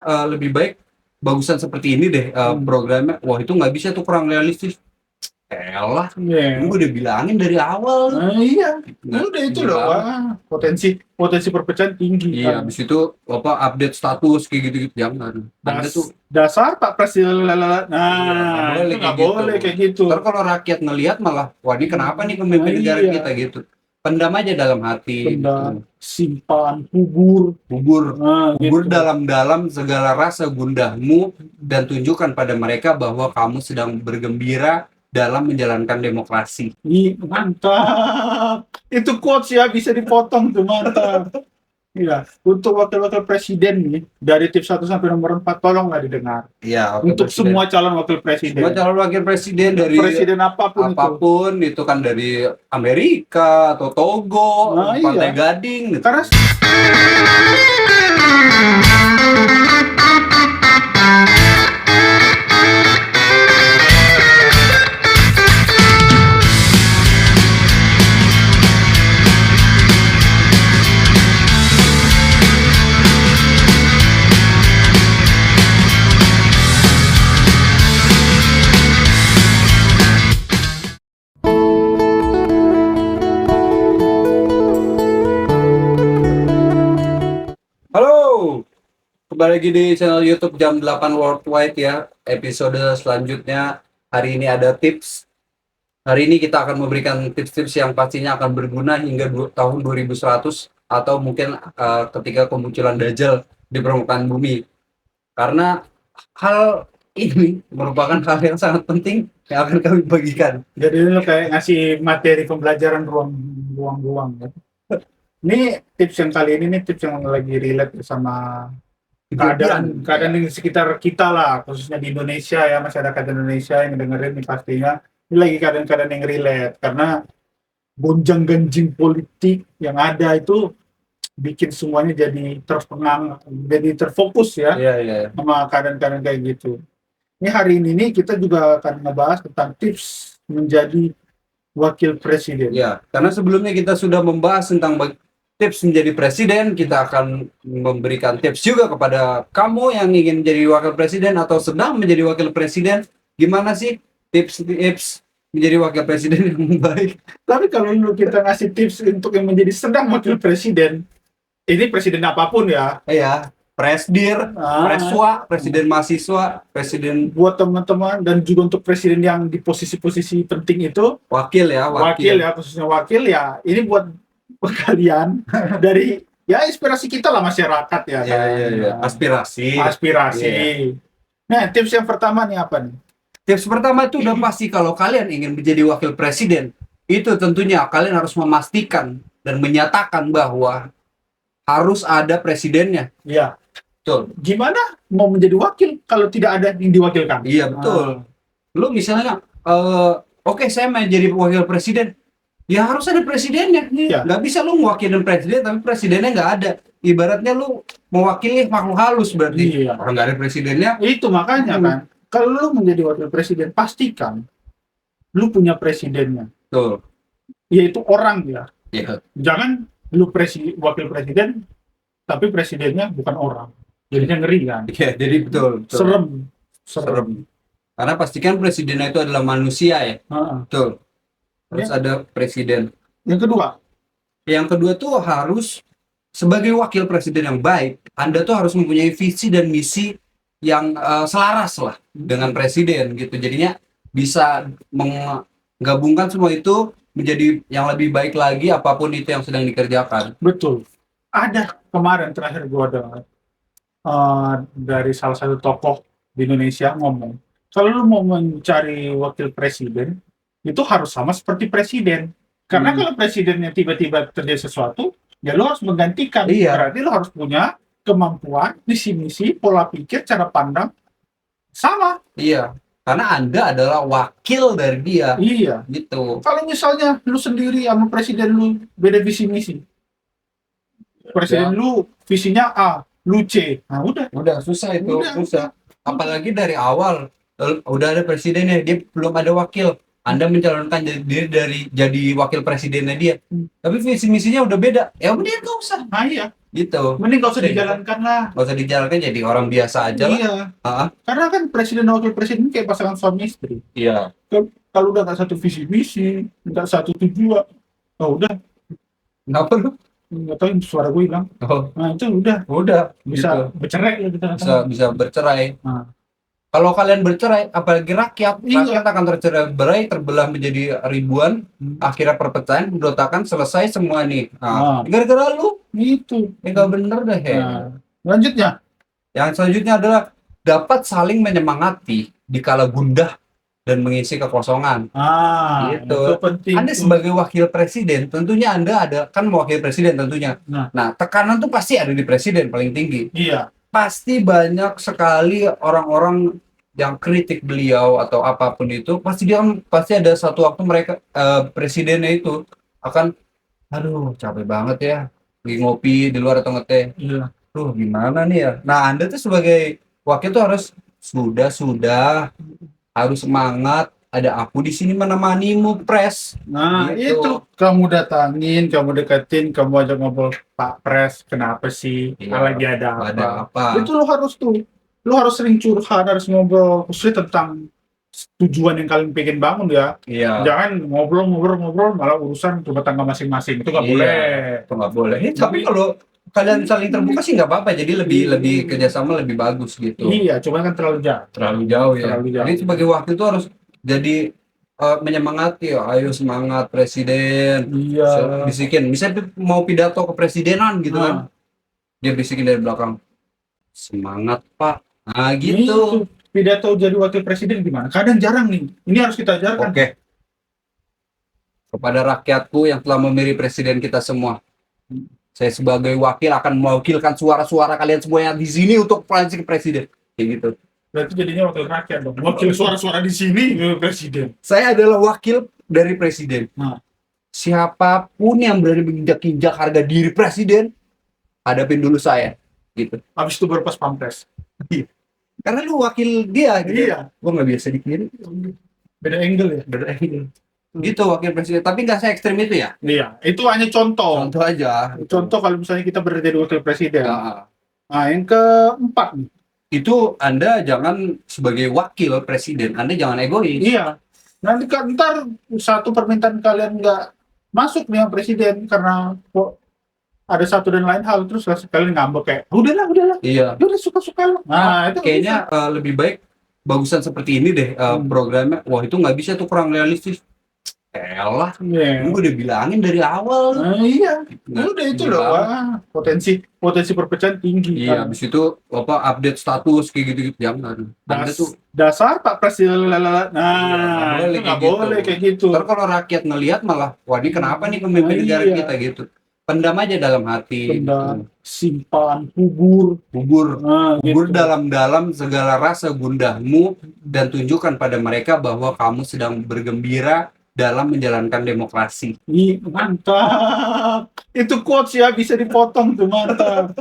lebih baik bagusan seperti ini deh programnya. Wah itu nggak bisa tuh, kurang realistis. Elah, Iya. gue udah bilangin dari awal. Nah, iya. Nggak Udah itu bodo loh, amat. wah, potensi perpecahan tinggi Iya, kan. habis itu apa update status kayak gitu-gitu jangan. Anda tuh Dasar Pak Presiden lalala. iya nggak Nah, itu boleh kayak nggak gitu. boleh kayak gitu. Ntar kalau rakyat ngelihat malah, wah ini kenapa nih Nah, pemimpin negara kita iya. gitu. Pendam aja dalam hati gitu. Benda simpan, kubur. Kubur, Nah, kubur gitu. dalam-dalam segala rasa gundahmu dan tunjukkan pada mereka bahwa kamu sedang bergembira dalam menjalankan demokrasi. Mantap. Itu quotes ya, bisa dipotong tuh, mantap. Iya, untuk wakil-wakil presiden nih, dari tips 1 sampai nomor 4 tolonglah didengar. Iya, wakil Untuk presiden. semua calon wakil Semua presiden. calon wakil presiden dari Presiden apapun itu. apapun itu kan dari Amerika atau Togo, Nah, Pantai iya. Gading gitu. Karena Halo, kembali lagi di channel YouTube Jam 8 Worldwide ya. Episode selanjutnya hari ini ada tips. Hari ini kita akan memberikan tips-tips yang pastinya akan berguna hingga tahun 2100 atau mungkin ketika kemunculan Dajjal di permukaan bumi. Karena hal ini merupakan hal yang sangat penting yang akan kami bagikan. jadi lu kayak ngasih materi pembelajaran ruang ya. Ini tips yang kali ini nih tips yang lagi relate sama keadaan di sekitar kita lah, khususnya di Indonesia ya, masyarakat Indonesia yang dengerin nih pastinya. Ini lagi keadaan-keadaan yang relate karena gonjang-ganjing politik yang ada itu bikin semuanya jadi terpengang, jadi terfokus ya Iya, iya. sama keadaan-keadaan kayak gitu. Ini hari ini nih kita juga akan ngebahas tentang tips menjadi wakil presiden. Ya, karena sebelumnya kita sudah membahas tentang tips menjadi presiden, kita akan memberikan tips juga kepada kamu yang ingin menjadi wakil presiden atau sedang menjadi wakil presiden. Gimana sih tips-tips menjadi wakil presiden yang baik? Tapi kalau kita ngasih tips untuk yang menjadi sedang wakil presiden, ini presiden apapun ya, Ya, presdir, preswa, presiden mahasiswa, presiden buat teman-teman dan juga untuk presiden yang di posisi-posisi penting itu, wakil ya, wakil ya, khususnya wakil ya, ini buat kalian dari ya inspirasi kita lah masyarakat ya Iya, kan. iya, iya. Aspirasi. Aspirasi. Iya. Nah, tips yang pertama nih apa nih? Tips pertama itu udah pasti kalau kalian ingin menjadi wakil presiden, itu tentunya kalian harus memastikan dan menyatakan bahwa harus ada presidennya. Ya, Betul. gimana mau menjadi wakil kalau tidak ada yang diwakilkan? Iya, betul. Lu misalnya oke, saya mau jadi wakil presiden, ya harus ada presidennya. Iya. Nggak bisa lu mewakilin presiden tapi presidennya nggak ada. Ibaratnya lu mewakili makhluk halus berarti. Iya. Kalau nggak ada presidennya, Itu makanya kan, kalau lu menjadi wakil presiden, pastikan lu punya presidennya, betul. yaitu orang ya. Iya. Jangan lu wakil presiden, tapi presidennya bukan orang. Jadinya ngeri kan. Iya, jadi betul, betul. Serem. Serem. Karena pastikan presidennya itu adalah manusia ya. Betul. Harus ada presiden. Yang kedua, Yang kedua tuh harus sebagai wakil presiden yang baik, Anda tuh harus mempunyai visi dan misi yang selaras lah dengan presiden gitu. Jadinya bisa menggabungkan semua itu menjadi yang lebih baik lagi apapun itu yang sedang dikerjakan. betul. Ada kemarin terakhir gua dengar dari salah satu tokoh di Indonesia ngomong, kalau lu mau mencari wakil presiden, itu harus sama seperti presiden. Karena kalau presidennya tiba-tiba terjadi sesuatu, ya lu harus menggantikan. Iya. Berarti lu harus punya kemampuan, visi misi, pola pikir, cara pandang sama. Iya. Karena Anda adalah wakil dari dia. Iya. Gitu. Kalau misalnya lu sendiri sama presiden lu beda visi misi, presiden lu visinya A, lu C, nah udah susah itu. Udah. Susah. Apalagi dari awal udah ada presidennya, dia belum ada wakil. Anda mencalonkan diri dari jadi wakil presidennya dia, tapi visi misinya udah beda, ya udah nggak usah Nah iya, gitu. mending gak usah Oke, dijalankan lah. nggak usah dijalankan, jadi orang biasa aja lah. Iya, Ah, karena kan presiden dan wakil presiden kayak pasangan suami istri. iya. Kalau udah nggak satu visi misi, nggak satu tujuan, oh udah, Kenapa lu? nggak tahu yang suara gue hilang. Oh, Nah itu udah udah bisa gitu. bercerai lah kita Bisa katakan. bisa bercerai. Nah, Kalau kalian bercerai, apalagi rakyat, Iya. rakyat akan tercerai-berai, terbelah menjadi ribuan, akhirnya perpecahan, berontakan, selesai semua nih. Nah, Nah. gara-gara lu, itu. ya nggak bener deh. Nah, lanjutnya. Yang selanjutnya adalah dapat saling menyemangati di kala gundah dan mengisi kekosongan. Gitu. Gitu. Itu penting. Anda sebagai wakil presiden, tentunya Anda ada kan wakil presiden tentunya. Nah. Tekanan tuh pasti ada di presiden paling tinggi. Iya. Pasti banyak sekali orang-orang yang kritik beliau atau apapun itu, pasti ada satu waktu mereka presidennya itu akan, aduh capek banget ya, lagi ngopi di luar atau ngeteh. Iya. Tuh gimana nih ya? Nah, Anda tuh sebagai wakil tuh harus sudah harus semangat. Ada aku di sini menemanimu, pres. Nah, Gitu. itu kamu datangin, kamu deketin, kamu ajak ngobrol, Pak Pres, kenapa sih? Iya, Lagi ada apa? Ada apa? Itu lo harus sering curhat, harus ngobrol khususnya tentang tujuan yang kalian pengen bangun ya. Iya. Jangan ngobrol malah urusan rumah tangga masing-masing. Itu nggak Iya, boleh. Itu nggak boleh. Tapi kalau kalian saling terbuka sih nggak apa-apa. Jadi lebih kerjasama lebih bagus gitu. Iya, cuma kan terlalu jauh. Terlalu jauh ya. Terlalu jauh. Jadi sebagai wakil itu harus jadi menyemangati, ayo semangat presiden. Iya. Bisikin, misalnya mau pidato kepresidenan gitu kan, dia bisikin dari belakang, semangat Pak. Nah gitu. Pidato jadi wakil presiden gimana? Kadang jarang nih. Ini harus kita ajarkan. Oke. Kepada rakyatku yang telah memilih presiden kita semua, saya sebagai wakil akan mewakilkan suara-suara kalian semua yang di sini untuk melantik presiden. Kayak gitu. Berarti jadinya wakil rakyat dong. Wakil suara-suara di sini presiden. Saya adalah wakil dari presiden. Nah. Siapapun yang berani menginjak-injak harga diri presiden, hadapin dulu saya. Gitu. Habis itu baru pas pampres. Karena lu wakil dia gitu. Iya. Gua nggak biasa dikirim. Beda angle ya. Beda angle. Gitu wakil presiden. Tapi nggak se ekstrem itu ya. Iya. Itu hanya contoh. Contoh aja. Contoh kalau misalnya kita berada jadi wakil presiden. Nah, yang keempat nih. itu Anda jangan sebagai wakil presiden, Anda jangan egois. Iya. Nanti kan ntar satu permintaan kalian nggak masuk nih yang presiden karena kok ada satu dan lain hal, terus kalian ngambek kayak udahlah Iya. udah suka-suka lo. Nah itu Kayaknya lebih baik bagusan seperti ini deh programnya. Wah itu nggak bisa tuh, kurang realistis. Elah, gue udah bilangin dari awal. Iya, udah itu loh. Wah, potensi perpecahan tinggi. Iya, habis itu update status kayak gitu-gitu, jangan. Anda tuh dasar Pak Presiden lalala. Iya, Nah, nggak boleh kayak gitu. Ntar kalau rakyat ngelihat malah, wah ini kenapa nih pemimpin negara kita gitu. Pendam aja dalam hati. Pendam, simpan, kubur Kubur gitu. dalam-dalam segala rasa gundahmu dan tunjukkan pada mereka bahwa kamu sedang bergembira dalam menjalankan demokrasi. Mantap. Itu quotes ya, bisa dipotong tuh, mantap.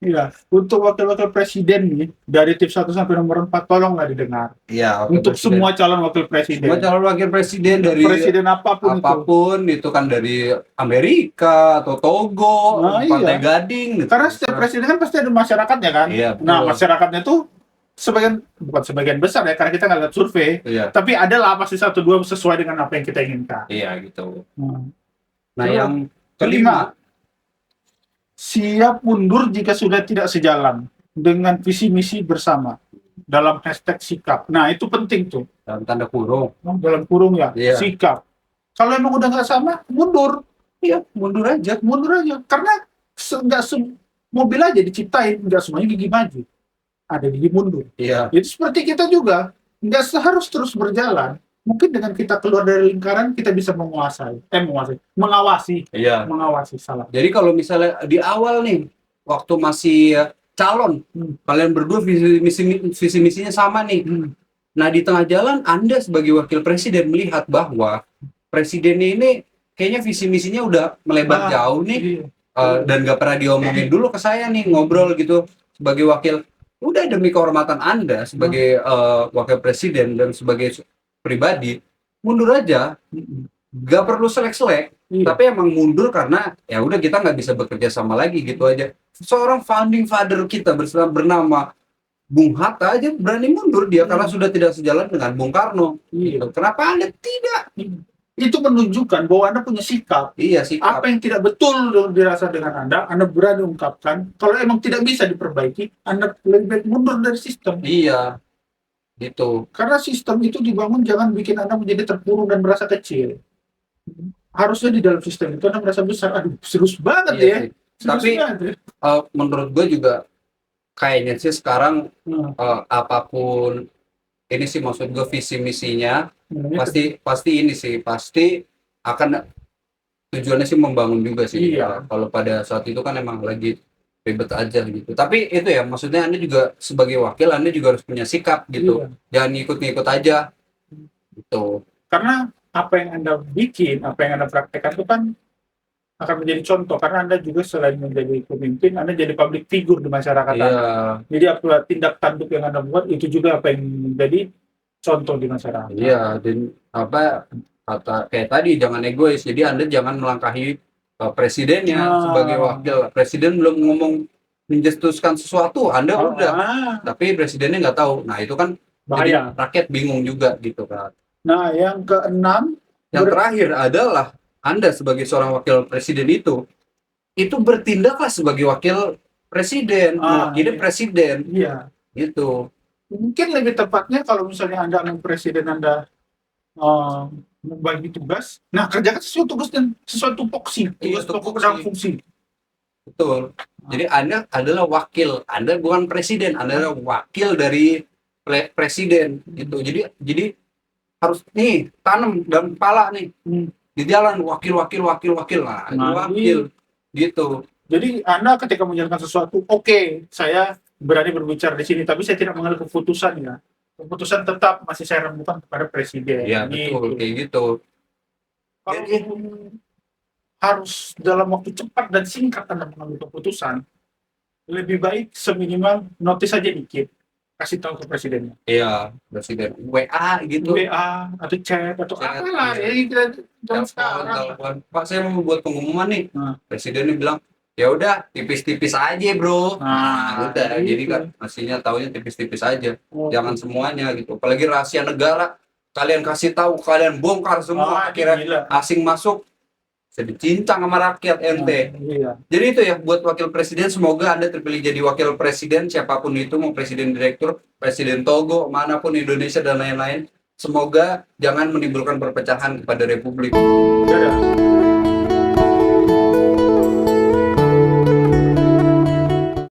Iya, untuk wakil-wakil presiden nih, dari tips 1 sampai nomor 4 tolonglah didengar. Iya, untuk presiden. Semua calon wakil presiden. Semua calon wakil presiden dari presiden apapun itu kan dari Amerika atau Togo, Pantai Gading gitu. Karena setiap presiden kan pasti ada masyarakatnya kan. Iya, nah, masyarakatnya tuh bukan sebagian besar ya, karena kita nggak lihat survei. Iya. Tapi adalah pasti 1-2 sesuai dengan apa yang kita inginkan. Iya gitu. Nah, yang kelima, siap mundur jika sudah tidak sejalan dengan visi misi bersama dalam hashtag sikap. Nah itu penting tuh. Dalam tanda kurung. Dalam kurung ya. Iya. Sikap. Kalau emang udah nggak sama, mundur. Iya, mundur aja. Karena nggak mobil aja diciptain, nggak semuanya gigi maju. Ada gigi mundur. Iya. Itu seperti kita juga, nggak harus terus berjalan. Mungkin dengan kita keluar dari lingkaran, kita bisa mengawasi. Iya. Mengawasi, salah. Jadi kalau misalnya di awal nih, waktu masih calon, kalian berdua visi misinya sama nih. Nah di tengah jalan, Anda sebagai wakil presiden melihat bahwa presidennya ini kayaknya visi misinya udah melebar jauh nih, dan gak pernah diomongin dulu ke saya nih, ngobrol gitu sebagai wakil. Udah demi kehormatan Anda sebagai wakil presiden dan sebagai pribadi, mundur aja, Mm-mm. nggak perlu selek-selek, Iya. tapi emang mundur karena ya udah kita nggak bisa bekerja sama lagi gitu aja. Seorang founding father kita bernama Bung Hatta aja berani mundur dia karena sudah tidak sejalan dengan Bung Karno. Iya. Gitu. Kenapa Anda tidak? Itu menunjukkan bahwa Anda punya sikap. Iya sikap. Apa yang tidak betul dirasa dengan Anda berani ungkapkan. Kalau emang tidak bisa diperbaiki, Anda lebih baik mundur dari sistem. Iya, gitu. Karena sistem itu dibangun jangan bikin Anda menjadi terpuruk dan merasa kecil. Harusnya di dalam sistem itu Anda merasa besar. Aduh, serius banget Iya ya. sih. Serius Tapi banget ya. menurut gue juga kayaknya sih sekarang Hmm. apapun ini sih maksud gue visi misinya Namanya pasti ini sih pasti akan tujuannya sih membangun juga sih. Iya. Kalau pada saat itu kan emang lagi ribet aja gitu. Tapi itu ya maksudnya Anda juga sebagai wakil Anda juga harus punya sikap gitu. Iya. Jangan ngikut-ngikut aja gitu. Karena apa yang Anda bikin, apa yang Anda praktekkan itu kan akan menjadi contoh. Karena Anda juga selain menjadi pemimpin, Anda jadi public figure di masyarakat Iya, Anda. Jadi apa tindak tanduk yang Anda buat itu juga apa yang menjadi contoh di masyarakat. iya dan apa kata kayak tadi jangan egois. Jadi Anda jangan melangkahi presidennya sebagai wakil. Presiden belum ngomong mencetuskan sesuatu, Anda udah. Tapi presidennya nggak tahu. Nah, itu kan jadi bahaya. rakyat bingung juga gitu kan. Nah, yang keenam, Yang terakhir adalah Anda sebagai seorang wakil presiden itu bertindaklah sebagai wakil presiden, mewakili iya. presiden Iya. gitu. Mungkin lebih tepatnya kalau misalnya Anda dengan presiden Anda membagi tugas, nah kerjakan sesuai tugas dan sesuai tupoksi, tugas pokok dan fungsi. Betul. Jadi Anda adalah wakil, Anda bukan presiden, Anda adalah wakil dari presiden gitu. Jadi harus nih tanam dalam kepala nih di jalan wakil. Nah, itu wakil gitu. Jadi Anda ketika menjalankan sesuatu, oke, saya berani berbicara di sini, tapi saya tidak mengambil keputusan ya. Keputusan tetap masih saya rembukan kepada presiden. Iya betul kayak gitu. Kalau harus dalam waktu cepat dan singkat Anda mengambil keputusan, lebih baik seminimal notis saja dikit, kasih tahu ke presidennya. Iya, presiden WA gitu. WA atau chat atau apalah ya kita sekarang. Pak saya mau buat pengumuman nih. Presidennya bilang ya udah tipis-tipis aja bro. Nah udah jadi kan mestinya taunya tipis-tipis aja. Jangan semuanya gitu. Apalagi rahasia negara kalian kasih tahu, kalian bongkar semua, akhirnya asing masuk bisa dicincang sama rakyat ente. Jadi itu ya buat wakil presiden, semoga Anda terpilih jadi wakil presiden siapapun itu, mau presiden direktur, presiden Togo, manapun Indonesia dan lain-lain. Semoga jangan menimbulkan perpecahan kepada republik. Dadah.